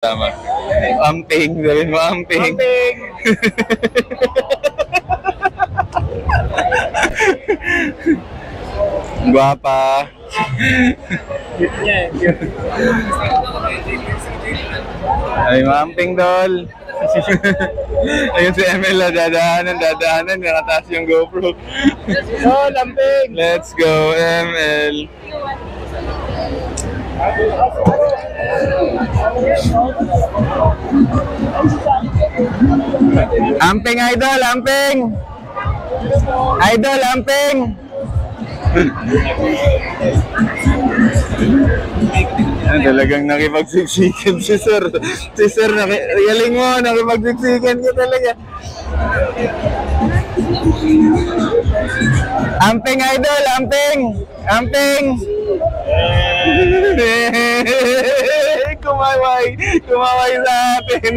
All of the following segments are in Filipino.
Tama. Amping. Sabihin mo, amping. Amping! Guwapa. Cute niya eh. Cute. Ay, amping doll. Ayun si ML, dadaanan. Nakataas yung GoPro. Oh, lamping! Let's go, ML. Amping, idol, amping. Idol, amping. Talagang nakipagsiksikan si Sir. Si Sir, galing mo, nakipagsiksikan ka talaga. Amping, idol, amping. Amping. Kumaway sa atin.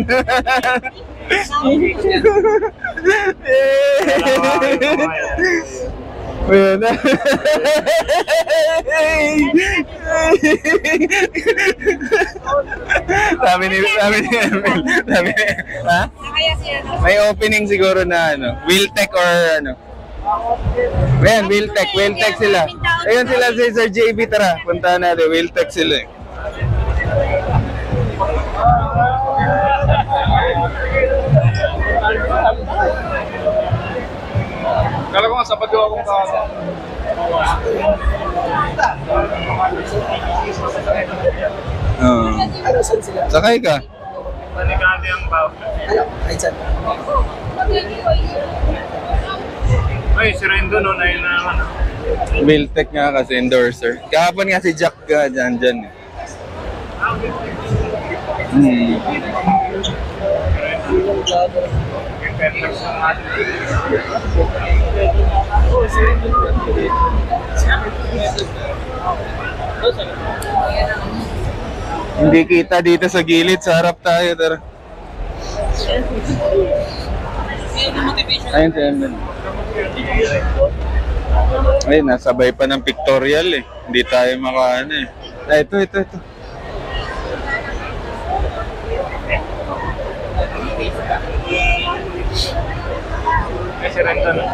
Ayan na. Sabi ni Emil, ha? May opening siguro na ano, Wiltec or ano. Ayan, Wiltec sila. Ayun sila si Sir JB, tara, punta natin, Wiltec sila eh. Kala ko nga, sapat ko akong kasa. Sakay ka? Manikali ang baw. Ay, si Rendo no, na yun naman. Wiltec nga kasi endorser. Kahapon nga si Jack ka dyan eh. Hindi kita dito sa gilid, sa harap tayo. Tara. Ayun, ayun. Ay, nasabay pa ng pictorial eh. Hindi tayo makaano eh. Ay, ito. Ay, si Rendo no.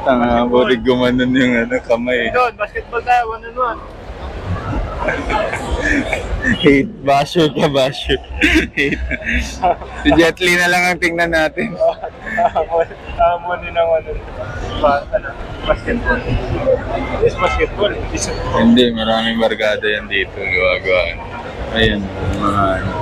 Tanga, bulig gumanon yung ano, kamay. Doon, basketball tayo, 1-on-1. Hate, basher ka, basher. Hate. Si Jet Li na lang ang tingnan natin. Mo din ang basketball. Yes, basketball. Hindi, maraming barkada yan dito. Gawa-gawa. Ayun, mga ano.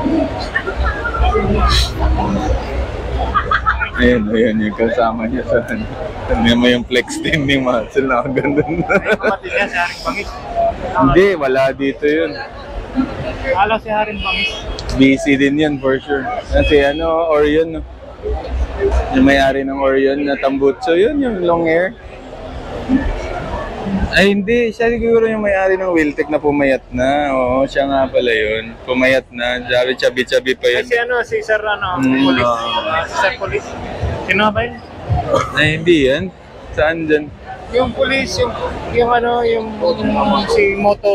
Ayun, yung kasama niya sa ano. Hindi mo yung flex din ni Muscle na ganda na. Kapatid niya si Haring Bangis. Hindi, wala dito yun. Alam si Haring Bangis. Busy din yun for sure. Kasi ano, Orion. No? Yung may-ari ng Orion na tambutso, yun yung long hair. Ay hindi, siya siguro yung may-ari ng Wiltec na pumayat na. Oo, siya nga pala yun. Pumayat na, chabi-chabi pa yun. Ay, si ano, si Sir ano, Police. Si Sir Police. Sino ba yun? Ay hindi yan. Saan dyan? Yung police, yung ano, yung si Moto...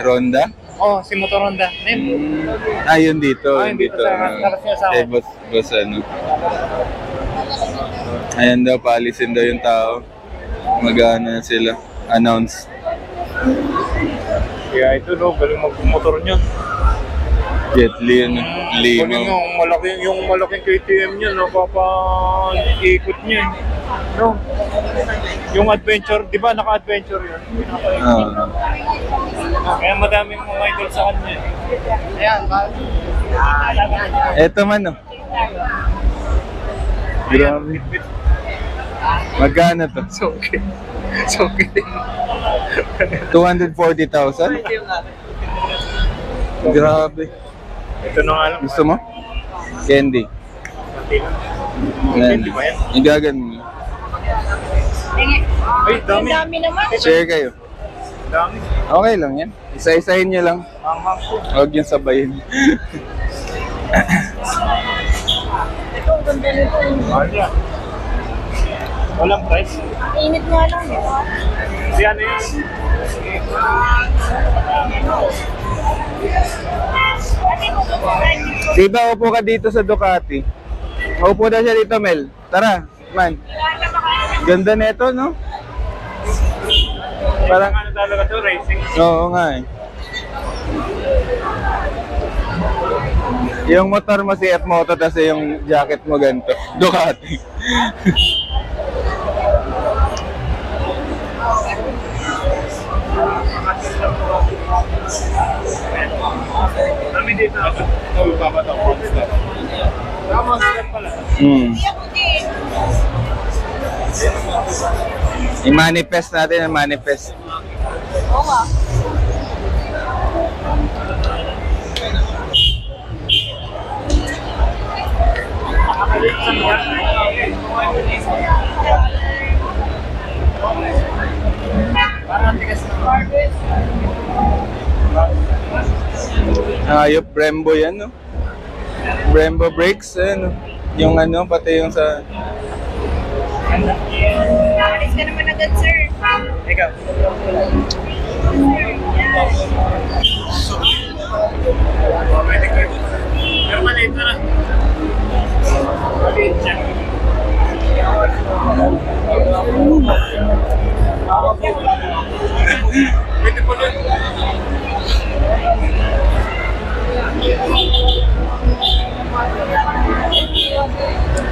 Ronda? Oh, si Moto Ronda. Name? Yun dito. Yun dito sa harap niya sa Eh, boss ano. Ayan daw, paalisin daw yung tao. Mag-ano sila. Announce. Kaya ito no, galing mag-motor niya. Jet Li, ano. Galing yung malaking KTM niya, no, ikot niya. No? Yung adventure, di ba naka-adventure yun? Kaya madaming mga idol sa kanya. Ayan, Eto man, no. Grabe. Magkano to? So okay. 240,000? Grabe. Ito na nga lang. Gusto mo? Candy. Candy ba yan? Yung gagawin mo. Ay, dami. Dami naman. Share kayo. Dami. Okay lang yan. Isa-isahin nyo lang. Huwag yung sabayin. Ito, ang ganda nito. Walang price. Init nga lang, di ba? Di ano yun? Di ba upo ka dito sa Ducati? Upo na siya dito, Mel. Tara, man. Ganda nito, no? Parang ano talaga to, racing. Oo nga eh. Yung motor mo CF Moto, tapos yung jacket mo ganito. Ducati. Kami dito. Ito, baba to. Monster. Monster pala. I-manifest natin ang manifest. Oo nga. Ayop, Brembo yan, no? Brembo brakes, ano? Yung ano, pati yung sa... Nakalis ka naman agad, sir. Ikaw. Pwede ko ito. Pero maliit na lang. Maliit siya. Pwede po doon.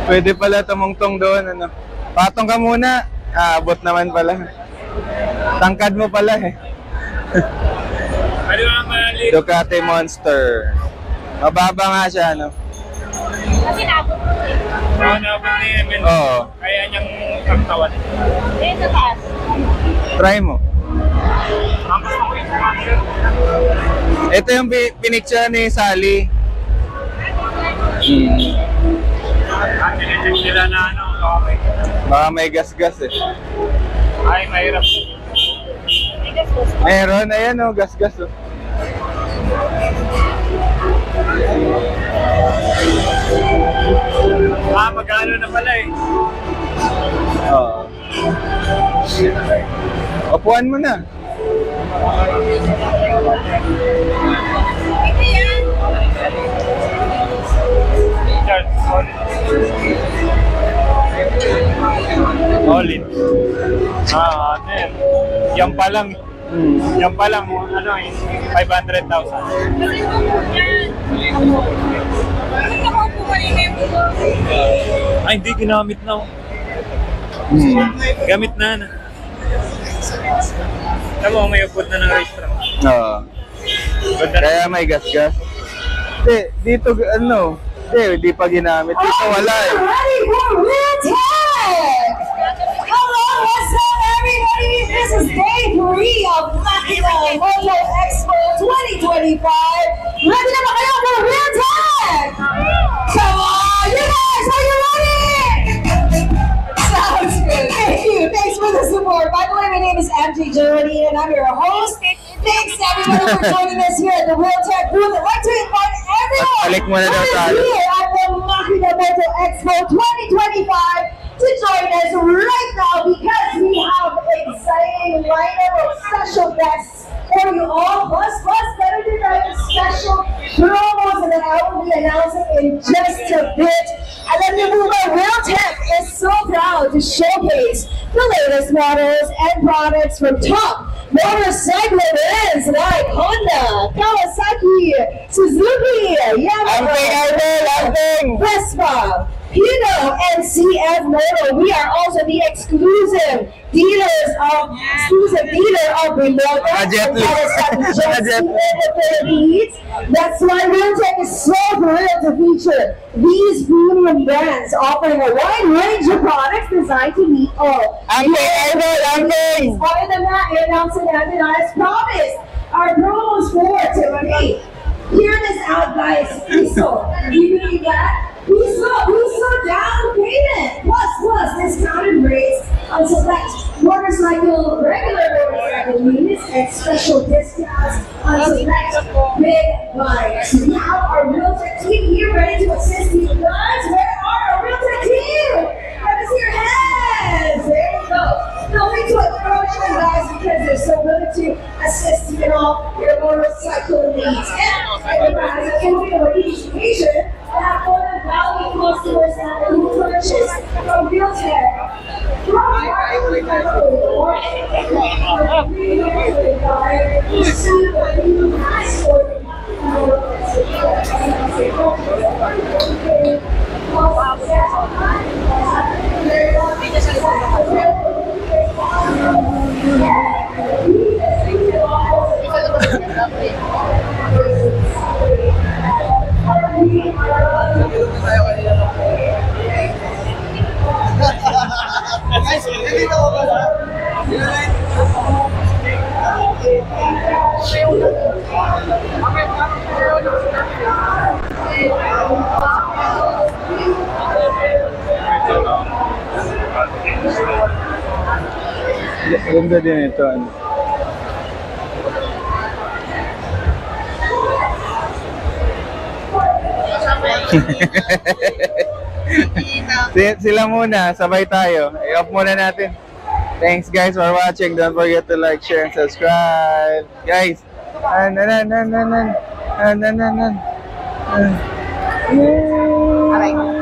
Pwede pala tumungtong doon, ano? Patong ka muna. Abot naman pala. Tangkad mo pala eh. Pwede ba maliit? Ducati Monster. Mababa nga siya, ano? Kasi nabot. Oo, nabot ni Emil. Oo. Kaya niyang kaktawan. Eh, sa taas. Try mo. Ang gusto ko yung Monster. Ito yung pinicture ni Sally. At sinecheck nila na ano, okay. Baka may gas-gas eh. Ay, mahirap. Meron, ayan oh, gas-gas oh. Magkano na pala eh. Oo. Upuan mo na. Ito yan. Charge, solid. Ano yan? Yan pa lang. Yan pa lang, ano eh, 500,000. Kasi bukod yan. Bakit ka maupo kanina yung bukod? Ay, hindi, ginamit na. Gamit na. Tama, may upod na ng racetrack. Oo. Kaya may gas-gas. Hindi, dito ano, hindi pa ginamit. Dito wala eh. Ready for real tech! Hello, what's up everybody? This is day 3 of Makina Moto Expo 2025. Ready na ba kayo for real tech? Come on, you guys, are you ready? Sounds good. Thank you. Thanks for the support. By the way, my name is MJ Geraldine and I'm your host. Thanks everybody for joining us here at the Real Tech booth. I'd like to invite everyone Balik mo na daw who is tayo. here at the Makina Moto Expo 2025 to join us right now because we have an exciting lineup of special guests for you all. Plus, better than that, special promos that I will be announcing in just a bit. And then the movement Real Tech is so proud to showcase the latest models and products from top motorcycle brands like Honda, Kawasaki, Suzuki, Yamaha, Vespa, Hino, and CF Moto. We are also the exclusive dealer of remote Jet Li. Jet Li. in the Philippines. That's why Real Tech is so thrilled to feature these premium brands offering a wide range of products designed to meet all. Amping. Other than that, we announced it as promised. Our promos for today. Hear this out, guys. Piso. Do you believe that? Piso down payment. Plus discounted rates on select regular motorcycle units and special discounts on select big bikes. We have our Real Tech team here ready to assist you guys. Where are our Real Tech team? Let us see your hands. to assist, your motorcycle needs. And as a token of appreciation, I have more than valued customers that who purchase from Realtek. Ganda din ito. Ano? Sila muna, sabay tayo. I-off muna natin. Thanks guys for watching. Don't forget to like, share, and subscribe. Guys, Yay!